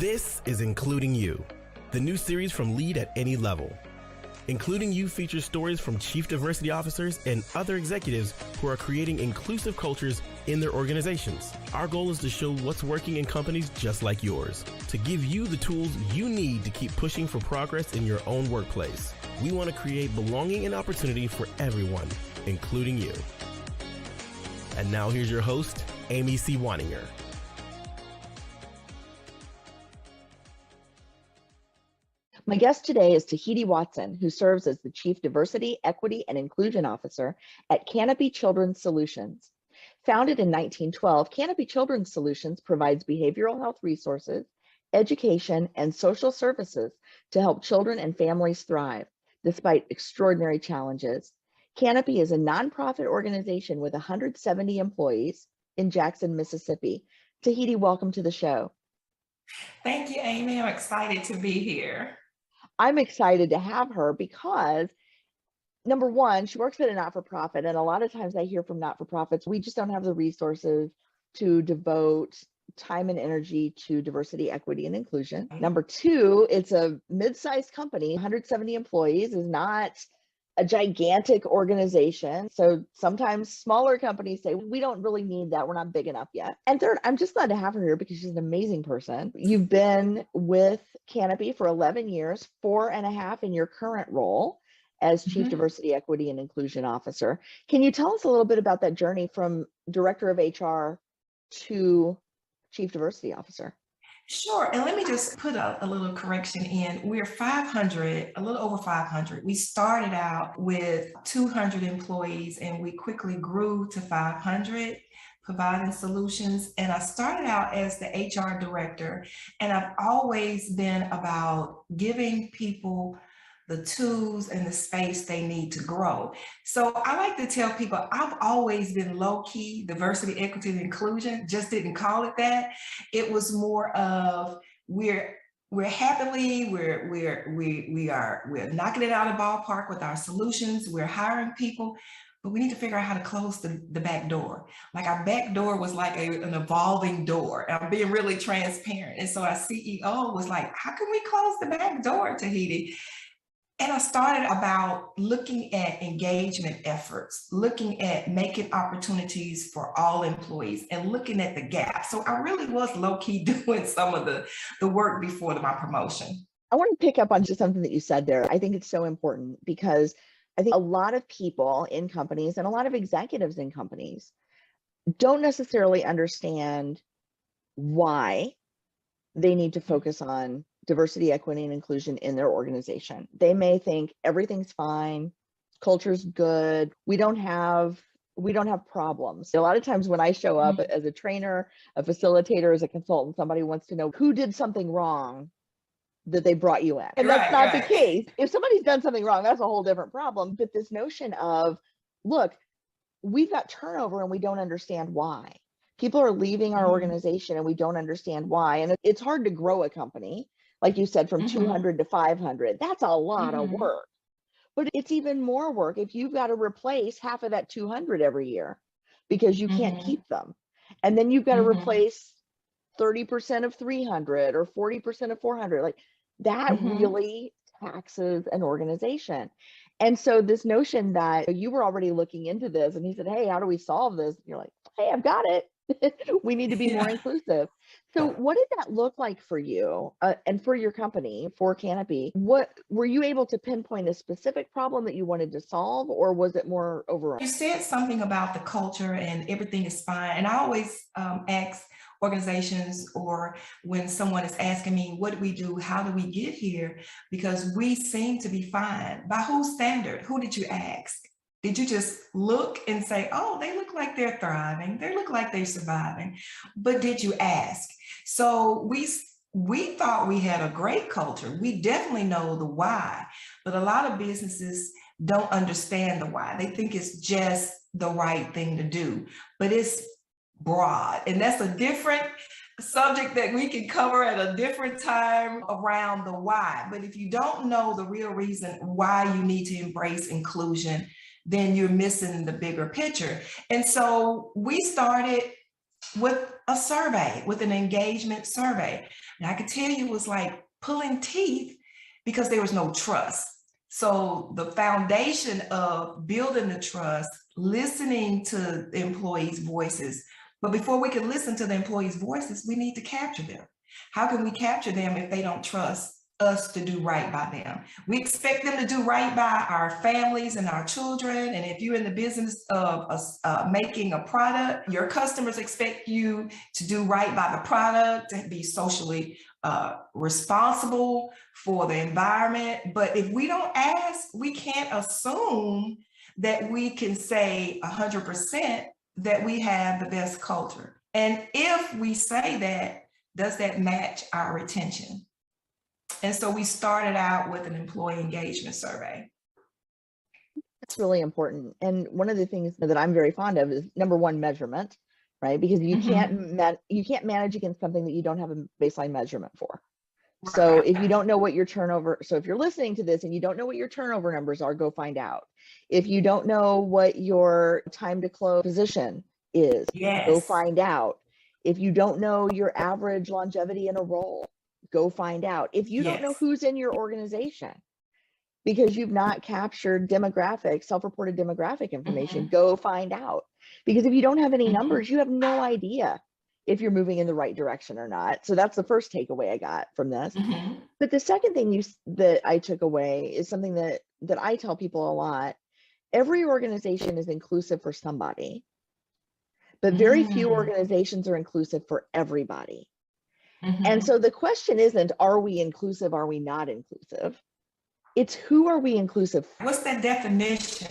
This is Including You, the new series from Lead at Any Level. Including You features stories from chief diversity officers and other executives who are creating inclusive cultures in their organizations. Our goal is to show what's working in companies just like yours, to give you the tools you need to keep pushing for progress in your own workplace. We want to create belonging and opportunity for everyone, including you. And now here's your host, Amy C. Waninger. My guest today is Taheti Watson, who serves as the Chief Diversity, Equity, and Inclusion Officer at Canopy Children's Solutions. Founded in 1912, Canopy Children's Solutions provides behavioral health resources, education, and social services to help children and families thrive, despite extraordinary challenges. Canopy is a nonprofit organization with 170 employees in Jackson, Mississippi. Taheti, welcome to the show. Thank you, Amy. I'm excited to be here. I'm excited to have her because, number one, she works at a not-for-profit, and a lot of times I hear from not-for-profits, we just don't have the resources to devote time and energy to diversity, equity, and inclusion. Number two, it's a mid-sized company. 170 employees is not a gigantic organization. So sometimes smaller companies say, we don't really need that. We're not big enough yet. And third, I'm just glad to have her here because she's an amazing person. You've been with Canopy for 11 years, 4.5 in your current role as Chief Diversity, Equity, and Inclusion Officer. Can you tell us a little bit about that journey from Director of HR to Chief Diversity Officer? Sure. And let me just put a little correction in. We're 500, a little over 500. We started out with 200 employees and we quickly grew to 500, providing solutions. And I started out as the HR director, and I've always been about giving people the tools and the space they need to grow. So I like to tell people I've always been low-key diversity, equity, and inclusion, just didn't call it that. It was more of we're knocking it out of the ballpark with our solutions. We're hiring people, but we need to figure out how to close the back door. Like our back door was like an evolving door. I'm being really transparent. And so our CEO was like, how can we close the back door, Taheti? And I started about looking at engagement efforts, looking at making opportunities for all employees and looking at the gap. So I really was low-key doing some of the work before my promotion. I want to pick up on just something that you said there. I think it's so important because I think a lot of people in companies and a lot of executives in companies don't necessarily understand why they need to focus on diversity, equity, and inclusion in their organization. They may think everything's fine, culture's good, we don't have problems. A lot of times when I show up as a trainer, a facilitator, as a consultant, somebody wants to know who did something wrong that they brought you in. And that's not the case. If somebody's done something wrong, that's a whole different problem. But this notion of, look, we've got turnover and we don't understand why. People are leaving our organization and we don't understand why. And it's hard to grow a company, like you said, from 200 to 500. That's a lot of work. But it's even more work if you've got to replace half of that 200 every year because you can't keep them. And then you've got to replace 30% of 300 or 40% of 400. Like that really taxes an organization. And so this notion that you were already looking into this and he said, hey, how do we solve this? And you're like, hey, I've got it. We need to be more inclusive. So what did that look like for you and for your company, for Canopy? What were you able to pinpoint a specific problem that you wanted to solve, or was it more overall? You said something about the culture and everything is fine. And I always ask organizations, or when someone is asking me, what do we do? How do we get here? Because we seem to be fine. By whose standard? Who did you ask? Did you just look and say, oh, they look like they're thriving. They look like they're surviving. But did you ask? So we thought we had a great culture. We definitely know the why, but a lot of businesses don't understand the why. They think it's just the right thing to do, but it's broad. And that's a different subject that we can cover at a different time around the why. But if you don't know the real reason why you need to embrace inclusion, then you're missing the bigger picture. And so we started with a survey, with an engagement survey. And I could tell you it was like pulling teeth because there was no trust. So the foundation of building the trust, listening to the employees' voices. But before we can listen to the employees' voices, we need to capture them. How can we capture them if they don't trust us to do right by them? We expect them to do right by our families and our children. And if you're in the business of making a product, your customers expect you to do right by the product, to be socially responsible for the environment. But if we don't ask, we can't assume that we can say 100% that we have the best culture. And if we say that, does that match our retention? And so we started out with an employee engagement survey. That's really important. And one of the things that I'm very fond of is, number one, measurement, right? Because you can't manage against something that you don't have a baseline measurement for. Right. So if you don't know what your turnover, so if you're listening to this and you don't know what your turnover numbers are, go find out. If you don't know what your time to close position is, go find out. If you don't know your average longevity in a role, go find out. If you don't know who's in your organization because you've not captured demographic, self-reported demographic information, go find out. Because if you don't have any numbers, you have no idea if you're moving in the right direction or not. So that's the first takeaway I got from this. But the second thing that I took away is something that I tell people a lot. Every organization is inclusive for somebody, but very few organizations are inclusive for everybody. And so the question isn't, are we inclusive? Are we not inclusive? It's, who are we inclusive for? What's that definition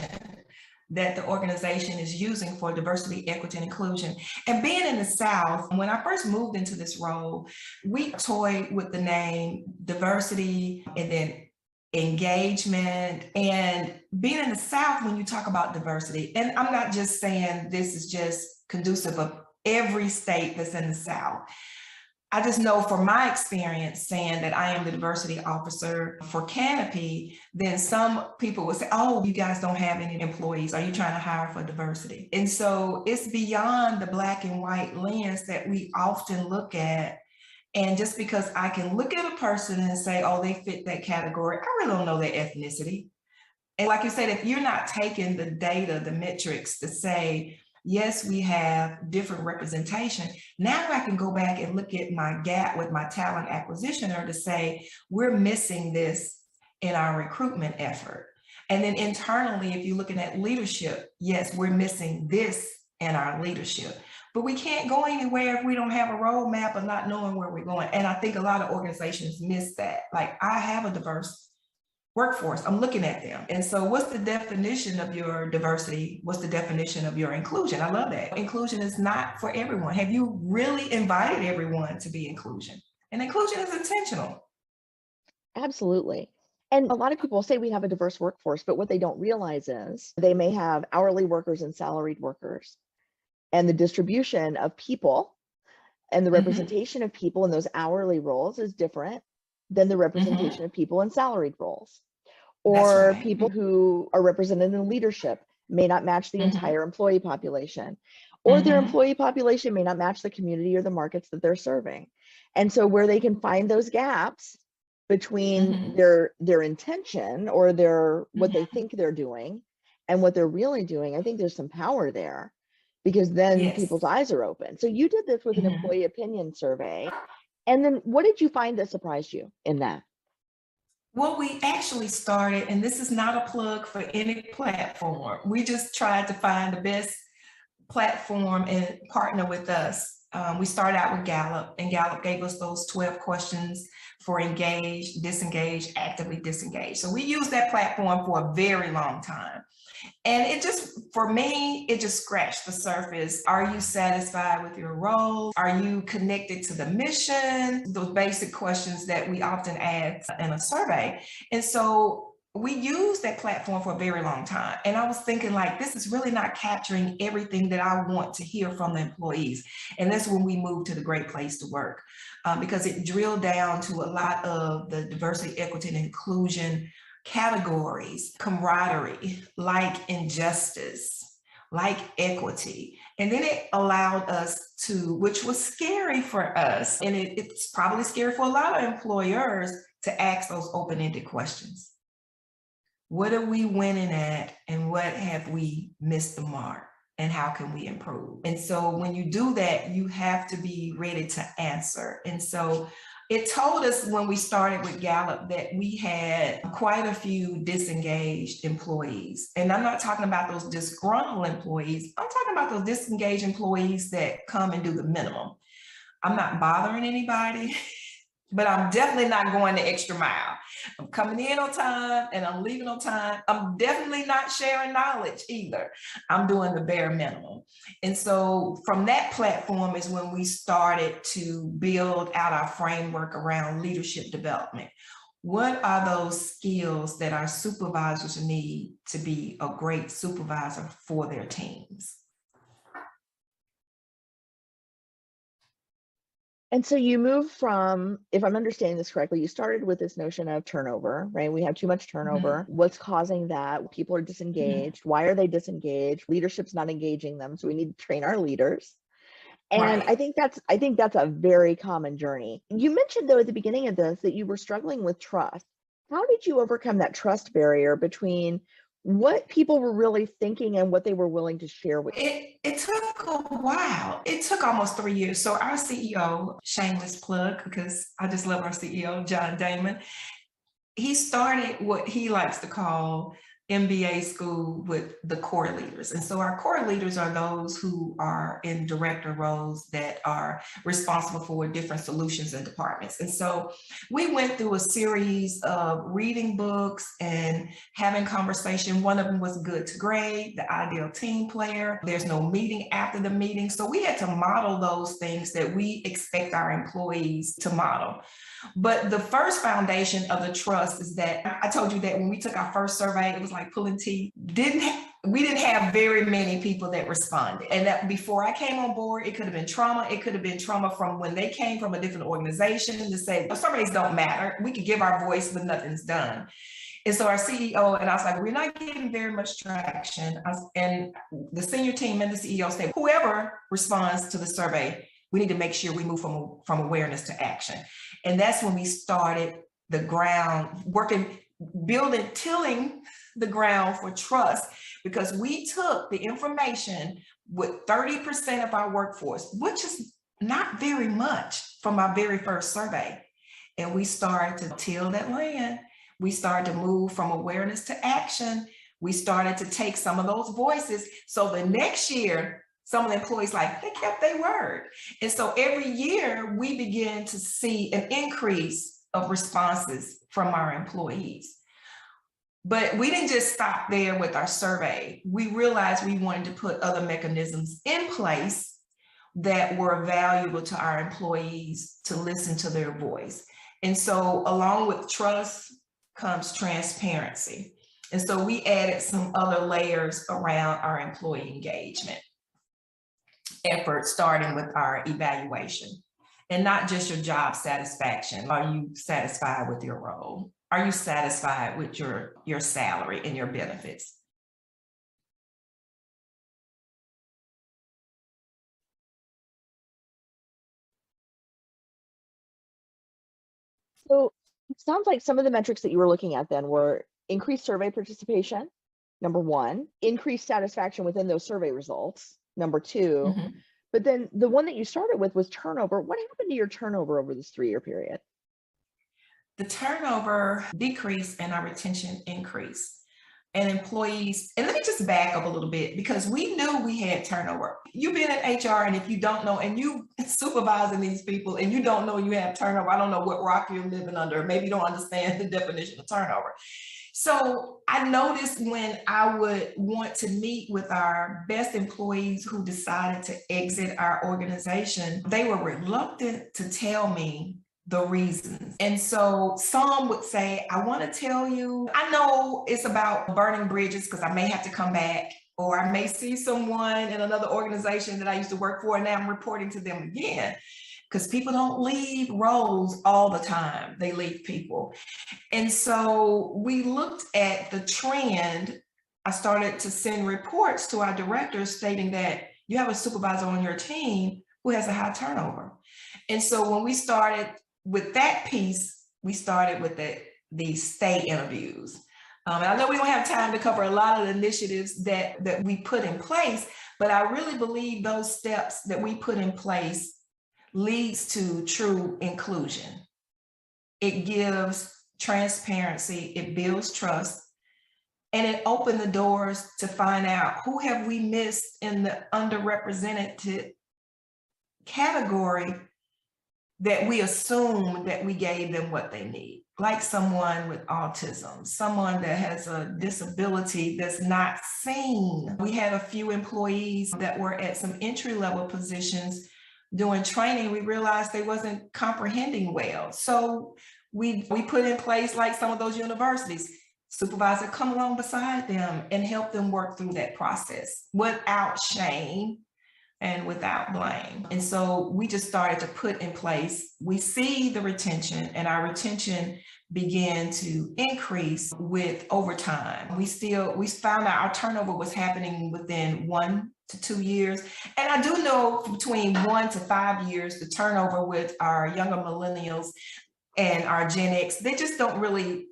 that the organization is using for diversity, equity, and inclusion? And being in the South, when I first moved into this role, we toyed with the name diversity and then engagement. And being in the South, when you talk about diversity, and I'm not just saying this is just conducive of every state that's in the South. I just know from my experience saying that I am the diversity officer for Canopy, then some people will say, oh, you guys don't have any employees. Are you trying to hire for diversity? And so it's beyond the black and white lens that we often look at. And just because I can look at a person and say, oh, they fit that category, I really don't know their ethnicity. And like you said, if you're not taking the data, the metrics to say, yes, we have different representation. Now I can go back and look at my gap with my talent acquisitioner to say, we're missing this in our recruitment effort. And then internally, if you're looking at leadership, yes, we're missing this in our leadership. But we can't go anywhere if we don't have a roadmap of not knowing where we're going. And I think a lot of organizations miss that. Like, I have a diverse workforce, I'm looking at them. And so what's the definition of your diversity? What's the definition of your inclusion? I love that. Inclusion is not for everyone. Have you really invited everyone to be inclusion? And inclusion is intentional. Absolutely. And a lot of people say we have a diverse workforce, but what they don't realize is they may have hourly workers and salaried workers. And the distribution of people and the representation of people in those hourly roles is different than the representation of people in salaried roles. Or people who are represented in leadership may not match the entire employee population, or their employee population may not match the community or the markets that they're serving. And so where they can find those gaps between their intention or their what they think they're doing and what they're really doing, I think there's some power there, because then people's eyes are open. So you did this with an employee opinion survey. And then what did you find that surprised you in that? Well, we actually started, and this is not a plug for any platform. We just tried to find the best platform and partner with us. We started out with Gallup, and Gallup gave us those 12 questions for engaged, disengaged, actively disengaged. So we used that platform for a very long time. And it just, for me, it just scratched the surface. Are you satisfied with your role? Are you connected to the mission? Those basic questions that we often ask in a survey. And so we used that platform for a very long time. And I was thinking, like, this is really not capturing everything that I want to hear from the employees. And that's when we moved to the Great Place to Work, because it drilled down to a lot of the diversity, equity, and inclusion categories: camaraderie, like injustice, like equity. And then it allowed us to, which was scary for us, and it's probably scary for a lot of employers, to ask those open-ended questions. What are we winning at, and what have we missed the mark, and how can we improve? And so when you do that, you have to be ready to answer. And so it told us when we started with Gallup that we had quite a few disengaged employees. And I'm not talking about those disgruntled employees. I'm talking about those disengaged employees that come and do the minimum. I'm not bothering anybody, but I'm definitely not going the extra mile. I'm coming in on time and I'm leaving on time. I'm definitely not sharing knowledge either. I'm doing the bare minimum. And so from that platform is when we started to build out our framework around leadership development. What are those skills that our supervisors need to be a great supervisor for their teams? And so you move from, if I'm understanding this correctly, you started with this notion of turnover, right? We have too much turnover. What's causing that? People are disengaged. Why are they disengaged? Leadership's not engaging them. So we need to train our leaders. And I think that's a very common journey. You mentioned though at the beginning of this that you were struggling with trust. How did you overcome that trust barrier between what people were really thinking and what they were willing to share with you? It took a while. It took almost 3 years. So our CEO, shameless plug, because I just love our CEO, John Damon, he started what he likes to call MBA school with the core leaders. And so our core leaders are those who are in director roles that are responsible for different solutions and departments. And so we went through a series of reading books and having conversation. One of them was Good to Great, the ideal team player. There's no meeting after the meeting. So we had to model those things that we expect our employees to model. But the first foundation of the trust is that I told you that when we took our first survey, it was like pulling teeth. We didn't have very many people that responded. And that before I came on board, it could have been trauma. It could have been trauma from when they came from a different organization to say, surveys don't matter. We could give our voice, but nothing's done. And so our CEO and I was like, we're not getting very much traction. And the senior team and the CEO said, whoever responds to the survey, we need to make sure we move from awareness to action. And that's when we started the ground, tilling the ground for trust, because we took the information with 30% of our workforce, which is not very much from our very first survey. And we started to till that land. We started to move from awareness to action. We started to take some of those voices. So the next year, some of the employees they kept their word. And so every year we begin to see an increase of responses from our employees. But we didn't just stop there with our survey. We realized we wanted to put other mechanisms in place that were valuable to our employees to listen to their voice. And so along with trust comes transparency. And so we added some other layers around our employee engagement effort, starting with our evaluation, and not just your job satisfaction. Are you satisfied with your role? Are you satisfied with your salary and your benefits? So it sounds like some of the metrics that you were looking at then were increased survey participation, number one, increased satisfaction within those survey results, number two. But then the one that you started with was turnover. What happened to your turnover over this 3-year period? The turnover decreased and our retention increased. And employees, and let me just back up a little bit, because we knew we had turnover. You've been in HR, and if you don't know, and you supervising these people and you don't know you have turnover, I don't know what rock you're living under. Maybe you don't understand the definition of turnover. So I noticed when I would want to meet with our best employees who decided to exit our organization, they were reluctant to tell me the reasons. And so some would say, I want to tell you, I know it's about burning bridges because I may have to come back, or I may see someone in another organization that I used to work for and now I'm reporting to them again. Because people don't leave roles all the time, they leave people. And so we looked at the trend. I started to send reports to our directors stating that you have a supervisor on your team who has a high turnover. And so when we started with that piece, we started with the stay interviews. And I know we don't have time to cover a lot of the initiatives that we put in place, but I really believe those steps that we put in place leads to true inclusion. It gives transparency, it builds trust, and it opened the doors to find out who have we missed in the underrepresented category that we assume that we gave them what they need, like someone with autism, someone that has a disability that's not seen. We had a few employees that were at some entry-level positions doing training. We realized they wasn't comprehending well. So we put in place, like some of those universities, supervisor come along beside them and help them work through that process without shame and without blame. And so we just started to put in place, we see the retention, and our retention began to increase with overtime. We found out our turnover was happening within 1 to 2 years. And I do know between 1 to 5 years, the turnover with our younger millennials and our Gen X, they don't really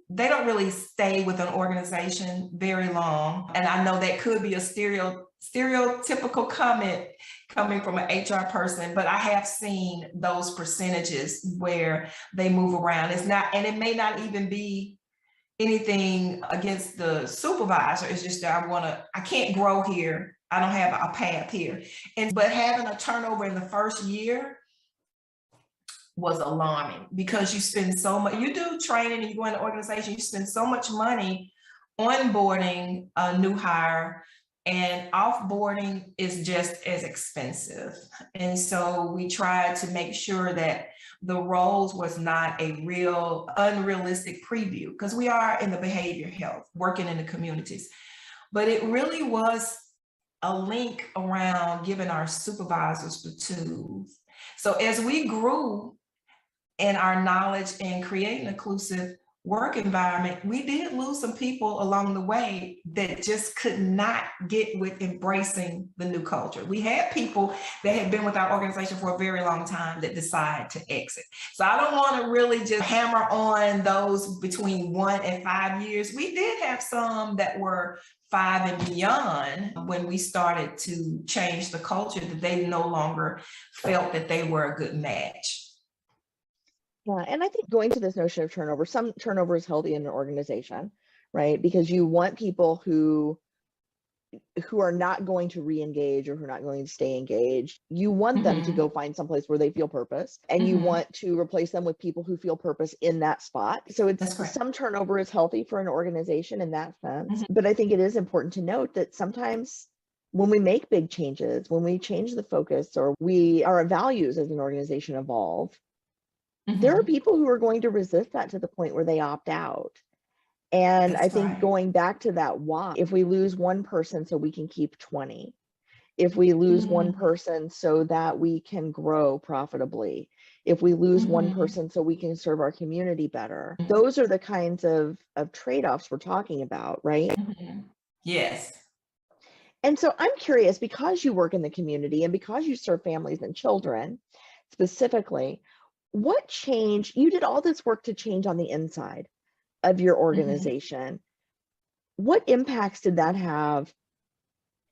stay with an organization very long. And I know that could be a stereotypical comment coming from an HR person, but I have seen those percentages where they move around. It's not, and it may not even be anything against the supervisor. It's just that I can't grow here. I don't have a path here. But having a turnover in the first year was alarming, because you spend so much, you do training and you go in the organization, you spend so much money onboarding a new hire, and offboarding is just as expensive. And so we tried to make sure that the roles was not a real unrealistic preview, because we are in the behavior health, working in the communities. But it really was a link around giving our supervisors the tools. So as we grew in our knowledge and create an inclusive work environment, we did lose some people along the way that just could not get with embracing the new culture. We had people that had been with our organization for a very long time that decided to exit. So I don't want to really just hammer on those between 1 and 5 years. We did have some that were 5 and beyond when we started to change the culture, that they no longer felt that they were a good match. Yeah, and I think going to this notion of turnover, some turnover is healthy in an organization, right? Because you want people who are not going to re-engage or who are not going to stay engaged. You want them to go find someplace where they feel purpose, and you want to replace them with people who feel purpose in that spot. So some turnover is healthy for an organization in that sense. But I think it is important to note that sometimes when we make big changes, when we change the focus, or our values as an organization evolve, there are people who are going to resist that to the point where they opt out. And I think going back to that why, if we lose one person so we can keep 20, if we lose one person so that we can grow profitably, if we lose one person so we can serve our community better, those are the kinds of trade-offs we're talking about, right? Yes. And so I'm curious, because you work in the community and because you serve families and children specifically, what change, you did all this work to change on the inside of your organization. What impacts did that have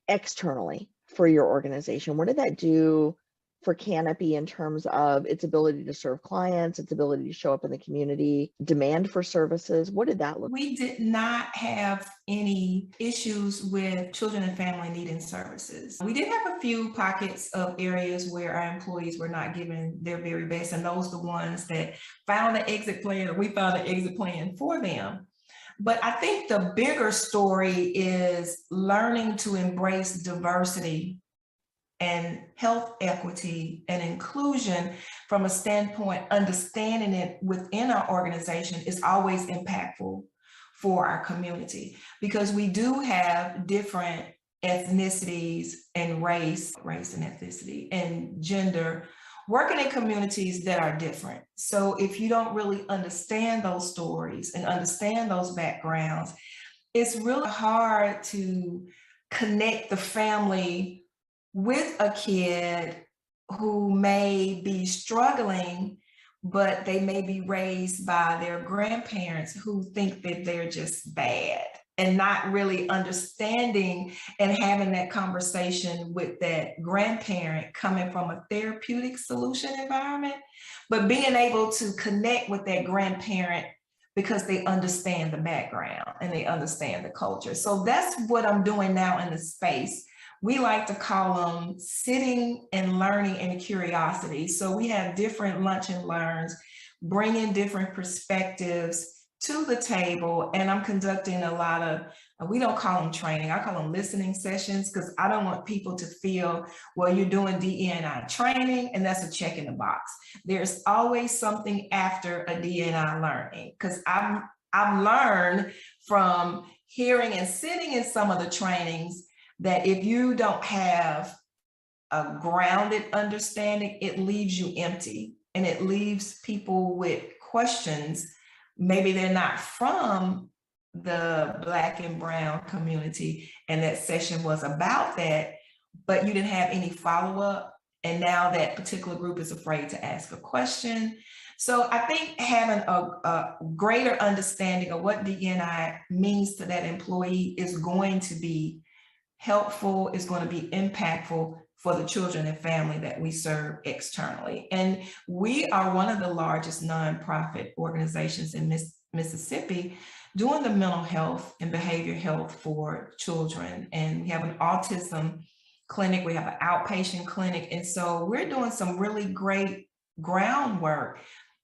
externally for your organization? What did that do for Canopy in terms of its ability to serve clients, its ability to show up in the community, demand for services? What did that look like? We did not have any issues with children and family needing services. We did have a few pockets of areas where our employees were not given their very best, and those are the ones that found an exit plan, or we found an exit plan for them. But I think the bigger story is learning to embrace diversity and health equity and inclusion from a standpoint, understanding it within our organization is always impactful for our community, because we do have different ethnicities and race and ethnicity and gender working in communities that are different. So if you don't really understand those stories and understand those backgrounds, it's really hard to connect the family with a kid who may be struggling, but they may be raised by their grandparents who think that they're just bad, and not really understanding and having that conversation with that grandparent coming from a therapeutic solution environment, but being able to connect with that grandparent because they understand the background and they understand the culture. So that's what I'm doing now in the space. We like to call them sitting and learning and curiosity. So we have different lunch and learns, bringing different perspectives to the table. And I'm conducting a lot of, we don't call them training, I call them listening sessions, because I don't want people to feel, well, you're doing DE&I training and that's a check in the box. There's always something after a DE&I learning, because I've learned from hearing and sitting in some of the trainings that if you don't have a grounded understanding, it leaves you empty, and it leaves people with questions. Maybe they're not from the Black and Brown community, and that session was about that, but you didn't have any follow-up, and now that particular group is afraid to ask a question. So I think having a greater understanding of what DE&I means to that employee is going to be helpful, is going to be impactful for the children and family that we serve externally. And we are one of the largest nonprofit organizations in Mississippi doing the mental health and behavior health for children. And we have an autism clinic, we have an outpatient clinic. And so we're doing some really great groundwork,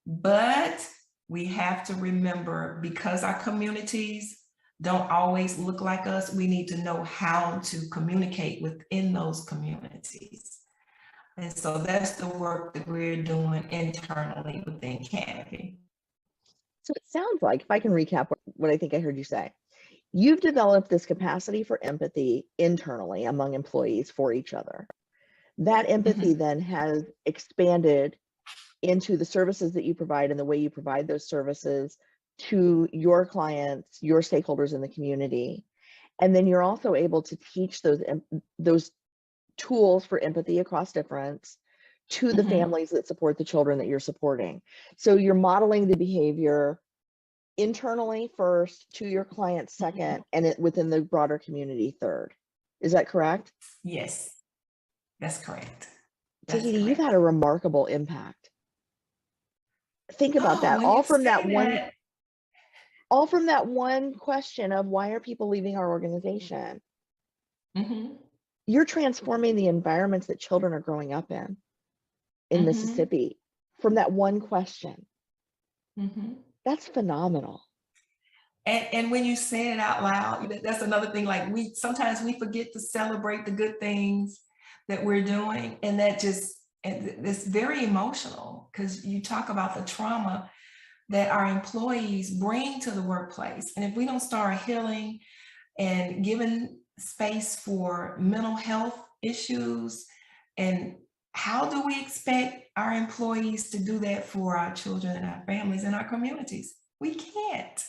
but we have to remember, because our communities don't always look like us, we need to know how to communicate within those communities. And so that's the work that we're doing internally within Canopy. So it sounds like, if I can recap what I think I heard you say, you've developed this capacity for empathy internally among employees for each other. That empathy then has expanded into the services that you provide and the way you provide those services to your clients, your stakeholders in the community. And then you're also able to teach those tools for empathy across difference to the families that support the children that you're supporting. So you're modeling the behavior internally first, to your clients second, and within the broader community third. Is that correct? Yes, that's correct. Taheti, you've had a remarkable impact. Think about that. All from that one question of, why are people leaving our organization? You're transforming the environments that children are growing up in Mississippi from that one question. That's phenomenal. And when you say it out loud, that's another thing. Like, sometimes we forget to celebrate the good things that we're doing, and it's very emotional, because you talk about the trauma that our employees bring to the workplace. And if we don't start healing and giving space for mental health issues, and how do we expect our employees to do that for our children and our families and our communities? We can't.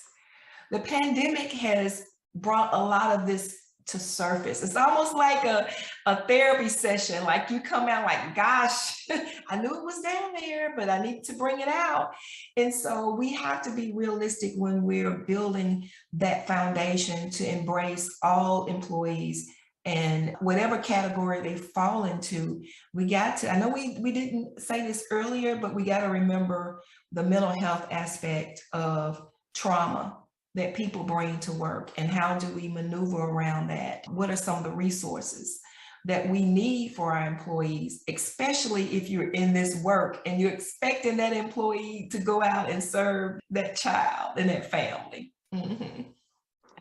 The pandemic has brought a lot of this to surface. It's almost like a therapy session. Like, you come out like, gosh, I knew it was down there, but I need to bring it out. And so we have to be realistic when we're building that foundation to embrace all employees, and whatever category they fall into. We got to, I know we didn't say this earlier, but we got to remember the mental health aspect of trauma that people bring to work, and how do we maneuver around that? What are some of the resources that we need for our employees, especially if you're in this work and you're expecting that employee to go out and serve that child and that family?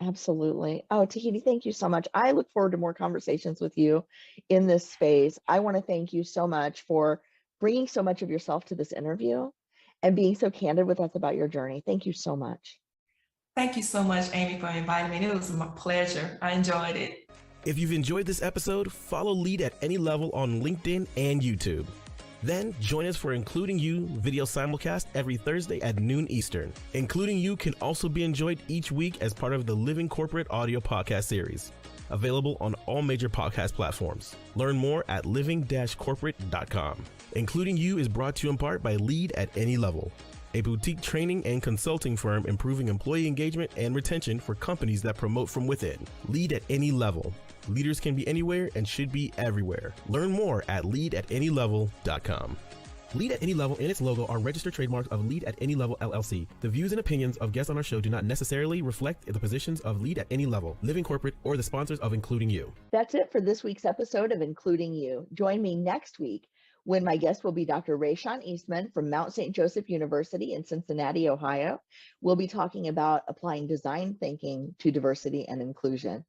Absolutely. Oh, Taheti, thank you so much. I look forward to more conversations with you in this space. I want to thank you so much for bringing so much of yourself to this interview and being so candid with us about your journey. Thank you so much. Thank you so much, Amy, for inviting me. It was my pleasure. I enjoyed it. If you've enjoyed this episode, follow Lead at Any Level on LinkedIn and YouTube. Then join us for Including You video simulcast every Thursday at noon Eastern. Including You can also be enjoyed each week as part of the Living Corporate audio podcast series. available on all major podcast platforms. Learn more at living-corporate.com. Including You is brought to you in part by Lead at Any Level, a boutique training and consulting firm improving employee engagement and retention for companies that promote from within. Lead at Any Level. Leaders can be anywhere and should be everywhere. Learn more at leadatanylevel.com. Lead at Any Level and its logo are registered trademarks of Lead at Any Level LLC. The views and opinions of guests on our show do not necessarily reflect the positions of Lead at Any Level, Living Corporate, or the sponsors of Including You. That's it for this week's episode of Including You. Join me next week when my guest will be Dr. Rayshawn Eastman from Mount St. Joseph University in Cincinnati, Ohio. We'll be talking about applying design thinking to diversity and inclusion.